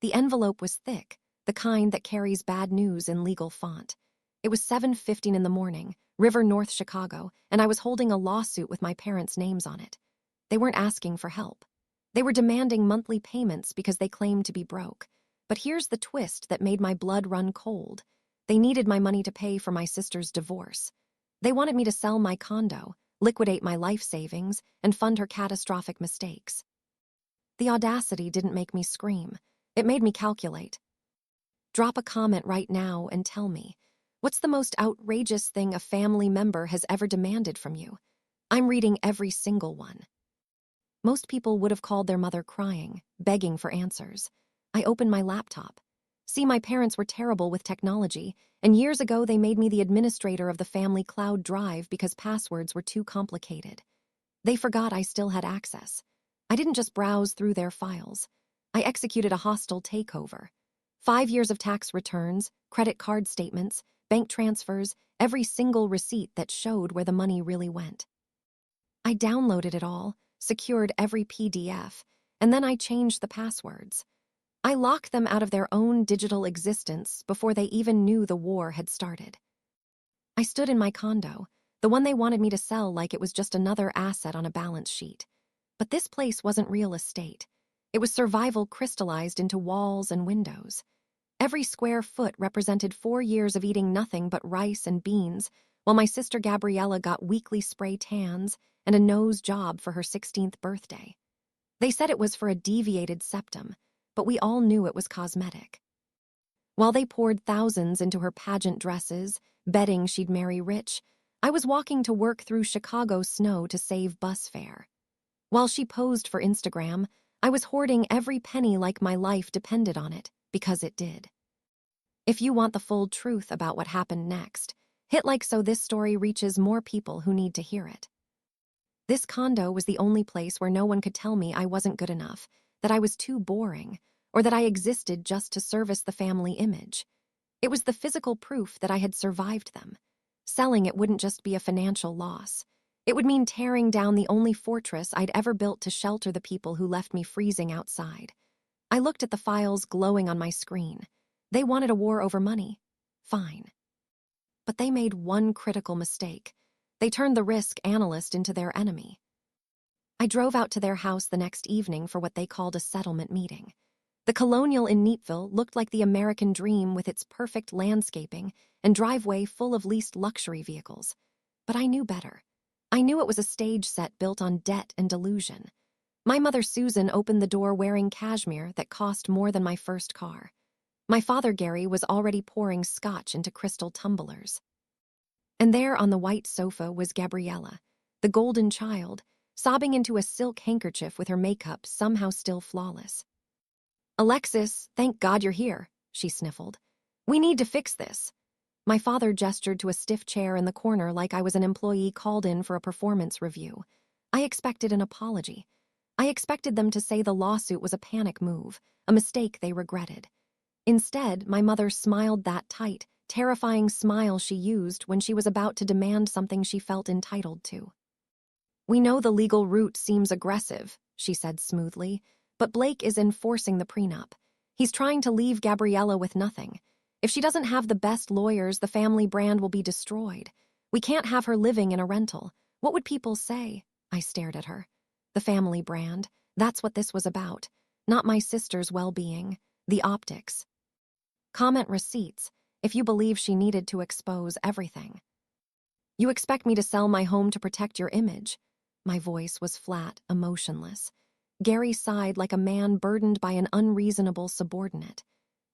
The envelope was thick, the kind that carries bad news in legal font. It was 7:15 in the morning, River, North Chicago, and I was holding a lawsuit with my parents' names on it. They weren't asking for help. They were demanding monthly payments because they claimed to be broke. But here's the twist that made my blood run cold. They needed my money to pay for my sister's divorce. They wanted me to sell my condo, liquidate my life savings, and fund her catastrophic mistakes. The audacity didn't make me scream. It made me calculate. Drop a comment right now and tell me, what's the most outrageous thing a family member has ever demanded from you? I'm reading every single one. Most people would have called their mother crying, begging for answers. I opened my laptop. See, my parents were terrible with technology, and years ago they made me the administrator of the family cloud drive because passwords were too complicated. They forgot I still had access. I didn't just browse through their files. I executed a hostile takeover. 5 years of tax returns, credit card statements, bank transfers, every single receipt that showed where the money really went. I downloaded it all, secured every PDF, and then I changed the passwords. I locked them out of their own digital existence before they even knew the war had started. I stood in my condo, the one they wanted me to sell like it was just another asset on a balance sheet. But this place wasn't real estate. It was survival crystallized into walls and windows. Every square foot represented 4 years of eating nothing but rice and beans, while my sister Gabriella got weekly spray tans and a nose job for her 16th birthday. They said it was for a deviated septum, but we all knew it was cosmetic. While they poured thousands into her pageant dresses, betting she'd marry rich, I was walking to work through Chicago snow to save bus fare. While she posed for Instagram, I was hoarding every penny like my life depended on it, because it did. If you want the full truth about what happened next, hit like so this story reaches more people who need to hear it. This condo was the only place where no one could tell me I wasn't good enough, that I was too boring, or that I existed just to service the family image. It was the physical proof that I had survived them. Selling it wouldn't just be a financial loss. It would mean tearing down the only fortress I'd ever built to shelter the people who left me freezing outside. I looked at the files glowing on my screen. They wanted a war over money. Fine. But they made one critical mistake. They turned the risk analyst into their enemy. I drove out to their house the next evening for what they called a settlement meeting. The Colonial in Neatville looked like the American dream with its perfect landscaping and driveway full of leased luxury vehicles. But I knew better. I knew it was a stage set built on debt and delusion. My mother Susan opened the door wearing cashmere that cost more than my first car. My father Gary was already pouring scotch into crystal tumblers. And there on the white sofa was Gabriella, the golden child, sobbing into a silk handkerchief with her makeup somehow still flawless. "Alexis, thank God you're here," she sniffled. "We need to fix this." My father gestured to a stiff chair in the corner like I was an employee called in for a performance review. I expected an apology. I expected them to say the lawsuit was a panic move, a mistake they regretted. Instead, my mother smiled that tight, terrifying smile she used when she was about to demand something she felt entitled to. "We know the legal route seems aggressive," she said smoothly, "but Blake is enforcing the prenup. He's trying to leave Gabriella with nothing. If she doesn't have the best lawyers, the family brand will be destroyed. We can't have her living in a rental. What would people say?" I stared at her. The family brand, that's what this was about. Not my sister's well-being, the optics. Comment receipts, if you believe she needed to expose everything. "You expect me to sell my home to protect your image?" My voice was flat, emotionless. Gary sighed like a man burdened by an unreasonable subordinate.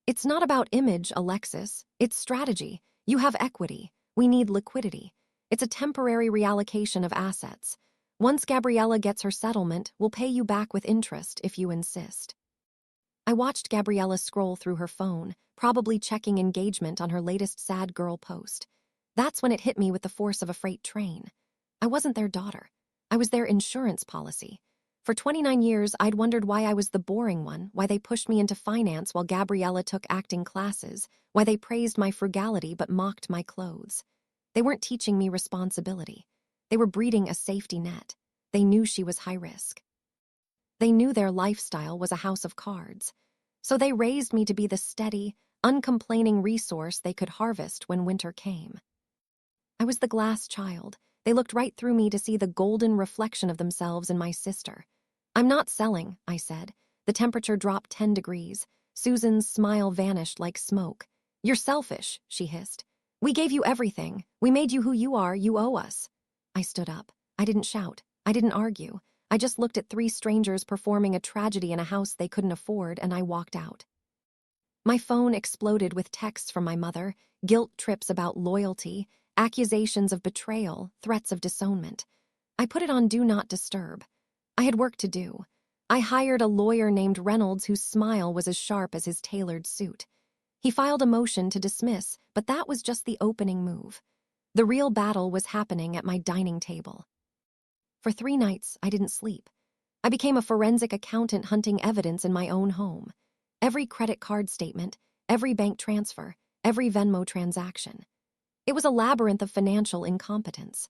"It's not about image, Alexis. It's strategy. You have equity. We need liquidity. It's a temporary reallocation of assets. Once Gabriella gets her settlement, we'll pay you back with interest if you insist." I watched Gabriella scroll through her phone, probably checking engagement on her latest sad girl post. That's when it hit me with the force of a freight train. I wasn't their daughter. I was their insurance policy. For 29 years, I'd wondered why I was the boring one, why they pushed me into finance while Gabriella took acting classes, why they praised my frugality but mocked my clothes. They weren't teaching me responsibility. They were breeding a safety net. They knew she was high risk. They knew their lifestyle was a house of cards. So they raised me to be the steady, uncomplaining resource they could harvest when winter came. I was the glass child. They looked right through me to see the golden reflection of themselves in my sister. "I'm not selling," I said. The temperature dropped 10 degrees. Susan's smile vanished like smoke. "You're selfish," she hissed. "We gave you everything. We made you who you are. You owe us." I stood up. I didn't shout. I didn't argue. I just looked at 3 strangers performing a tragedy in a house they couldn't afford, and I walked out. My phone exploded with texts from my mother, guilt trips about loyalty, accusations of betrayal, threats of disownment. I put it on Do Not Disturb. I had work to do. I hired a lawyer named Reynolds whose smile was as sharp as his tailored suit. He filed a motion to dismiss, but that was just the opening move. The real battle was happening at my dining table. For 3 nights, I didn't sleep. I became a forensic accountant hunting evidence in my own home. Every credit card statement, every bank transfer, every Venmo transaction. It was a labyrinth of financial incompetence.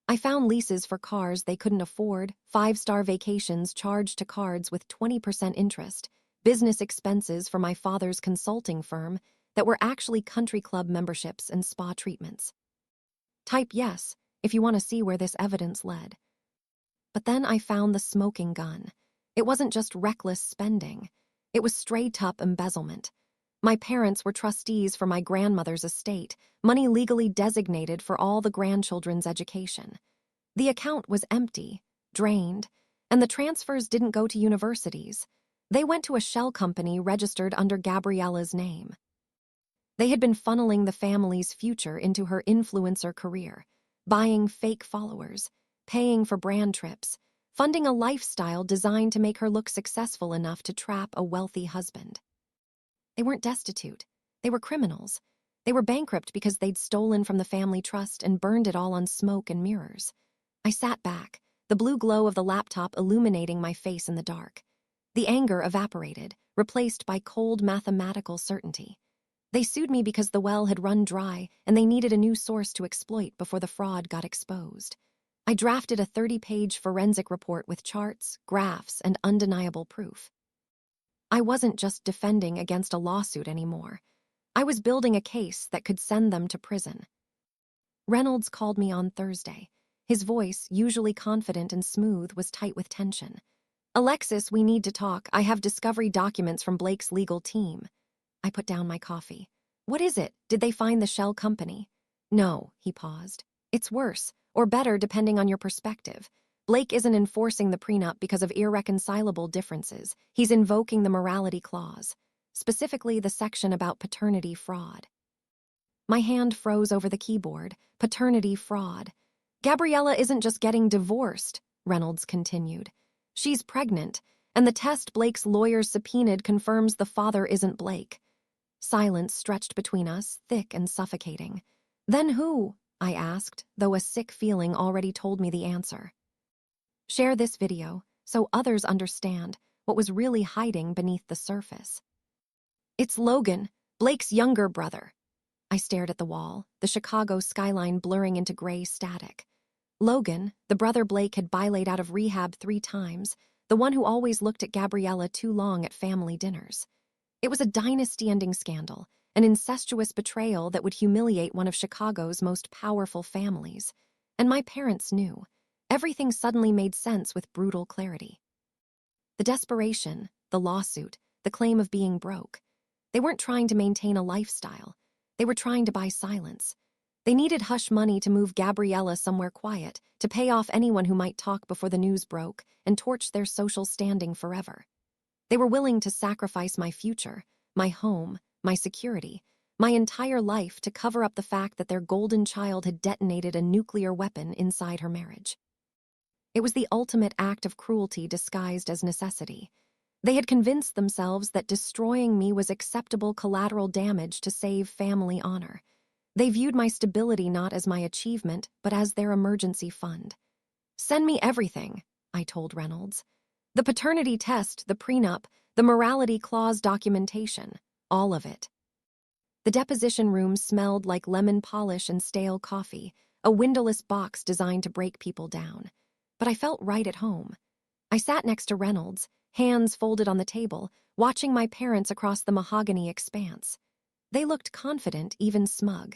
I found leases for cars they couldn't afford, 5-star vacations charged to cards with 20% interest, business expenses for my father's consulting firm that were actually country club memberships and spa treatments. Type yes if you want to see where this evidence led. But then I found the smoking gun. It wasn't just reckless spending. It was straight-up embezzlement. My parents were trustees for my grandmother's estate, money legally designated for all the grandchildren's education. The account was empty, drained, and the transfers didn't go to universities. They went to a shell company registered under Gabriella's name. They had been funneling the family's future into her influencer career, buying fake followers, paying for brand trips, funding a lifestyle designed to make her look successful enough to trap a wealthy husband. They weren't destitute. They were criminals. They were bankrupt because they'd stolen from the family trust and burned it all on smoke and mirrors. I sat back, the blue glow of the laptop illuminating my face in the dark. The anger evaporated, replaced by cold mathematical certainty. They sued me because the well had run dry and they needed a new source to exploit before the fraud got exposed. I drafted a 30-page forensic report with charts, graphs, and undeniable proof. I wasn't just defending against a lawsuit anymore. I was building a case that could send them to prison. Reynolds called me on Thursday. His voice, usually confident and smooth, was tight with tension. "Alexis, we need to talk. I have discovery documents from Blake's legal team." I put down my coffee. "What is it? Did they find the shell company?" "No," he paused. "It's worse, or better depending on your perspective. Blake isn't enforcing the prenup because of irreconcilable differences. He's invoking the morality clause, specifically the section about paternity fraud." My hand froze over the keyboard. Paternity fraud. "Gabriella isn't just getting divorced," Reynolds continued. "She's pregnant, and the test Blake's lawyers subpoenaed confirms the father isn't Blake." Silence stretched between us, thick and suffocating. "Then who?" I asked, though a sick feeling already told me the answer. Share this video so others understand what was really hiding beneath the surface. "It's Logan, Blake's younger brother." I stared at the wall, the Chicago skyline blurring into gray static. Logan, the brother Blake had bilayed out of rehab 3 times, the one who always looked at Gabriella too long at family dinners. It was a dynasty-ending scandal, an incestuous betrayal that would humiliate one of Chicago's most powerful families. And my parents knew. Everything suddenly made sense with brutal clarity. The desperation, the lawsuit, the claim of being broke. They weren't trying to maintain a lifestyle. They were trying to buy silence. They needed hush money to move Gabriella somewhere quiet, to pay off anyone who might talk before the news broke and torch their social standing forever. They were willing to sacrifice my future, my home, my security, my entire life to cover up the fact that their golden child had detonated a nuclear weapon inside her marriage. It was the ultimate act of cruelty disguised as necessity. They had convinced themselves that destroying me was acceptable collateral damage to save family honor. They viewed my stability not as my achievement, but as their emergency fund. "Send me everything," I told Reynolds. "The paternity test, the prenup, the morality clause documentation, all of it." The deposition room smelled like lemon polish and stale coffee, a windowless box designed to break people down. But I felt right at home. I sat next to Reynolds, hands folded on the table, watching my parents across the mahogany expanse. They looked confident, even smug.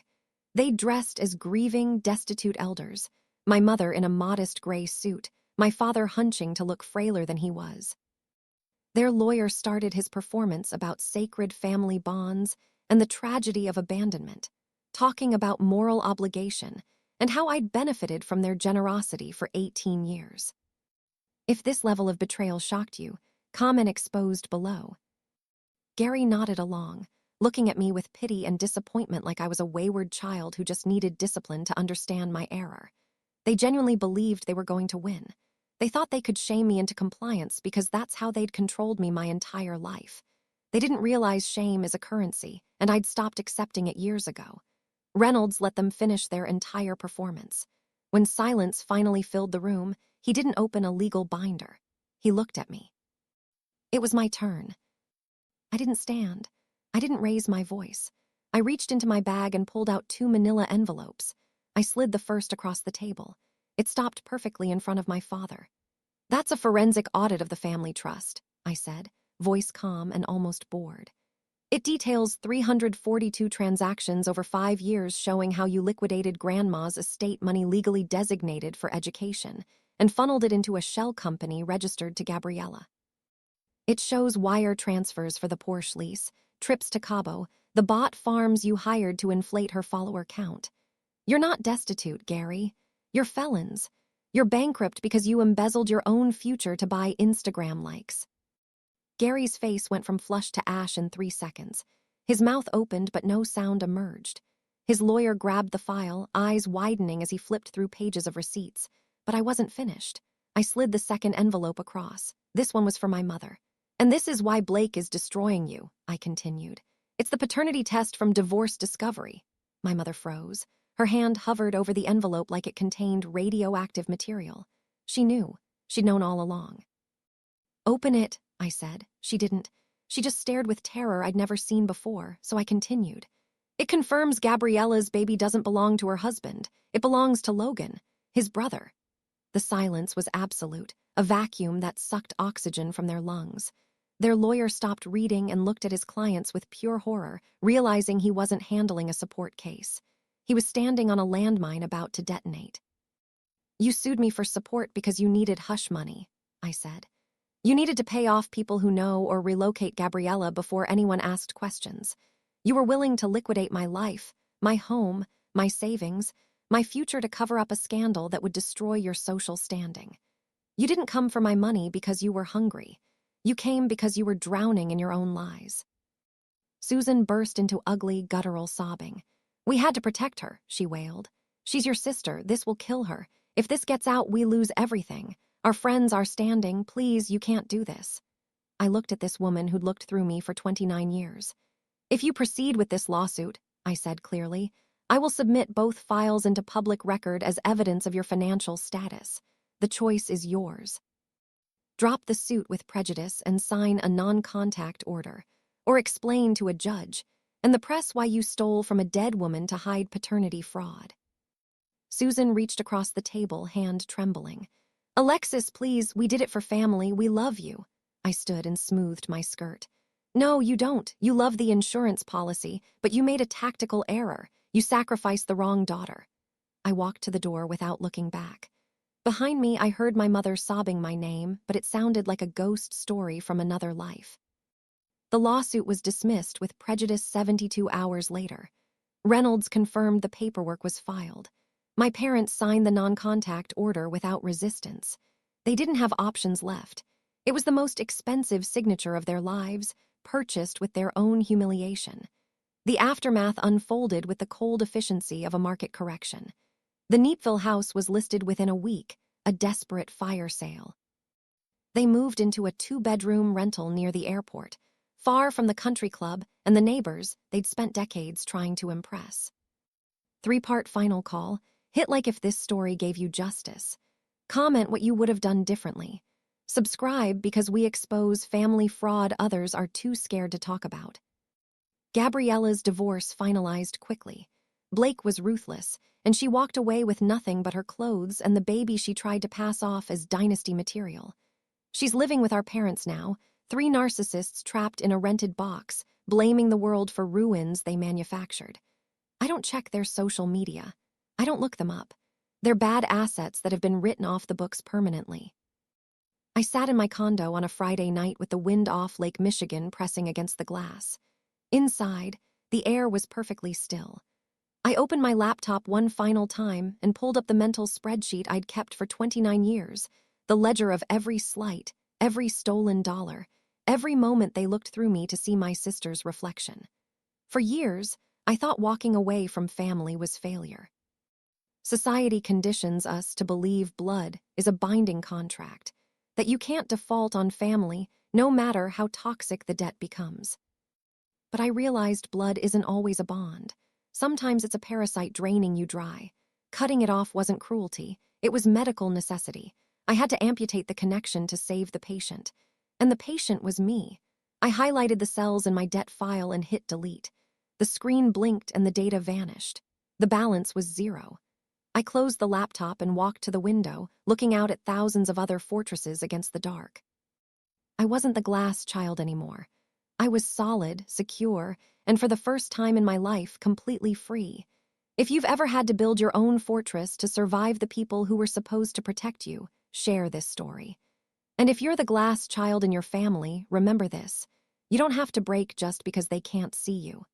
They dressed as grieving, destitute elders, my mother in a modest gray suit, my father hunching to look frailer than he was. Their lawyer started his performance about sacred family bonds and the tragedy of abandonment, talking about moral obligation and how I'd benefited from their generosity for 18 years. If this level of betrayal shocked you, comment exposed below. Gary nodded along, looking at me with pity and disappointment like I was a wayward child who just needed discipline to understand my error. They genuinely believed they were going to win. They thought they could shame me into compliance because that's how they'd controlled me my entire life. They didn't realize shame is a currency, and I'd stopped accepting it years ago. Reynolds let them finish their entire performance. When silence finally filled the room, he didn't open a legal binder. He looked at me. It was my turn. I didn't stand. I didn't raise my voice. I reached into my bag and pulled out 2 manila envelopes. I slid the first across the table. It stopped perfectly in front of my father. "That's a forensic audit of the family trust," I said, voice calm and almost bored. "It details 342 transactions over 5 years showing how you liquidated Grandma's estate money legally designated for education and funneled it into a shell company registered to Gabriella. It shows wire transfers for the Porsche lease, trips to Cabo, the bought farms you hired to inflate her follower count. You're not destitute, Gary. You're felons. You're bankrupt because you embezzled your own future to buy Instagram likes." Gary's face went from flush to ash in 3 seconds. His mouth opened, but no sound emerged. His lawyer grabbed the file, eyes widening as he flipped through pages of receipts. But I wasn't finished. I slid the second envelope across. This one was for my mother. "And this is why Blake is destroying you," I continued. "It's the paternity test from Divorce Discovery." My mother froze. Her hand hovered over the envelope like it contained radioactive material. She knew. She'd known all along. "Open it," I said. She didn't. She just stared with terror I'd never seen before, so I continued. "It confirms Gabriella's baby doesn't belong to her husband. It belongs to Logan, his brother." The silence was absolute, a vacuum that sucked oxygen from their lungs. Their lawyer stopped reading and looked at his clients with pure horror, realizing he wasn't handling a support case. He was standing on a landmine about to detonate. "You sued me for support because you needed hush money," I said. "You needed to pay off people who know or relocate Gabriella before anyone asked questions. You were willing to liquidate my life, my home, my savings, my future to cover up a scandal that would destroy your social standing. You didn't come for my money because you were hungry. You came because you were drowning in your own lies." Susan burst into ugly, guttural sobbing. "We had to protect her," she wailed. "She's your sister. This will kill her. If this gets out, we lose everything. Our friends are standing. Please, you can't do this." I looked at this woman who'd looked through me for 29 years. "If you proceed with this lawsuit," I said clearly, "I will submit both files into public record as evidence of your financial status. The choice is yours. Drop the suit with prejudice and sign a non-contact order, or explain to a judge, and the press why you stole from a dead woman to hide paternity fraud." Susan reached across the table, hand trembling. "Alexis, please, we did it for family. We love you." I stood and smoothed my skirt. "No, you don't. You love the insurance policy, but you made a tactical error. You sacrificed the wrong daughter." I walked to the door without looking back. Behind me, I heard my mother sobbing my name, but it sounded like a ghost story from another life. The lawsuit was dismissed with prejudice 72 hours later. Reynolds confirmed the paperwork was filed. My parents signed the non-contact order without resistance. They didn't have options left. It was the most expensive signature of their lives, purchased with their own humiliation. The aftermath unfolded with the cold efficiency of a market correction. The Neepville house was listed within a week, a desperate fire sale. They moved into a 2-bedroom rental near the airport, far from the country club and the neighbors they'd spent decades trying to impress. 3-part final call. Hit like if this story gave you justice. Comment what you would have done differently. Subscribe because we expose family fraud others are too scared to talk about. Gabriella's divorce finalized quickly. Blake was ruthless, and she walked away with nothing but her clothes and the baby she tried to pass off as dynasty material. She's living with our parents now, Three narcissists trapped in a rented box, blaming the world for ruins they manufactured. I don't check their social media. I don't look them up. They're bad assets that have been written off the books permanently. I sat in my condo on a Friday night with the wind off Lake Michigan pressing against the glass. Inside, the air was perfectly still. I opened my laptop one final time and pulled up the mental spreadsheet I'd kept for 29 years, the ledger of every slight, every stolen dollar, every moment they looked through me to see my sister's reflection. For years, I thought walking away from family was failure. Society conditions us to believe blood is a binding contract, that you can't default on family no matter how toxic the debt becomes. But I realized blood isn't always a bond. Sometimes it's a parasite draining you dry. Cutting it off wasn't cruelty, it was medical necessity. I had to amputate the connection to save the patient. And the patient was me. I highlighted the cells in my debt file and hit delete. The screen blinked and the data vanished. The balance was zero. I closed the laptop and walked to the window, looking out at thousands of other fortresses against the dark. I wasn't the glass child anymore. I was solid, secure, and for the first time in my life, completely free. If you've ever had to build your own fortress to survive the people who were supposed to protect you, share this story. And if you're the glass child in your family, remember this. You don't have to break just because they can't see you.